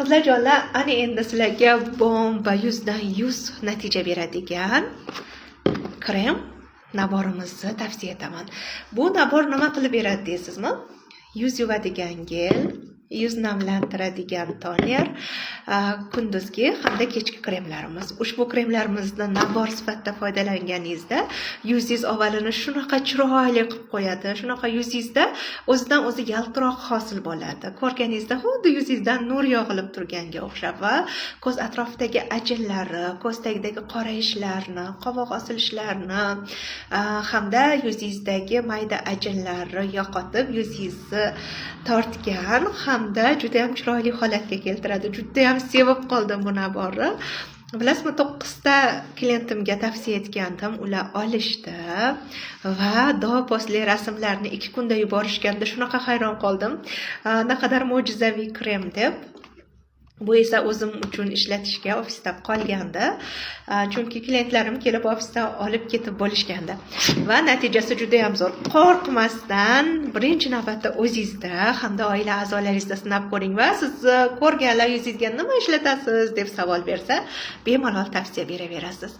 Qizlarjonlar, ana endi sizlarga bomba 100 dan 100 natija beradigan krem naborimizni tavsiya etaman. Bu nabor nima qilib beradi deysizmi? Yuz yuvadigan gel, yuz namlantiradigan toner, kunduzgi hamda kechki kremlarimiz. Ushbu kremlarimizni nabor sifatida foydalanganingizda yuzingiz avvalini shunaqa chiroyli qilib qo'yadi, shunaqa yuzingizda o'zidan o'zi yaltiroq hosil bo'ladi. Ko'rganingizda xuddi yuzingizdan nur yog'ilib turganga o'xshab va ko'z atrofidagi ajinlarni, ko'z tagidagi qorayishlarni, qovoq osilishlarni hamda yuzingizdagi mayda ajinlarni yo'qotib, yuzingizni tortgan hamda juda ham chiroyli holatga keltiradi. Juda ham sevib qoldim bu naborni. Bilasizmi, 9 ta klientimga tavsiya etgandim, ular olishdi va posli rasmlarni 2 kunda yuborishganda shunaqa hayron qoldim. Naqadar mo'jizaviy krem deb. Bu esa o'zim uchun ishlatishga ofisda qolganda, chunki klientlarim kelib ofisdan olib ketib bo'lishganda va natijasi juda ham zo'r. Qo'rqmasdan birinchi navbatda o'zingizda hamda oila a'zolaringizda sinab ko'ring va siz ko'rganlar yuzingizga nima ishlatasiz deb savol bersa, bemalol tavsiya beraverasiz.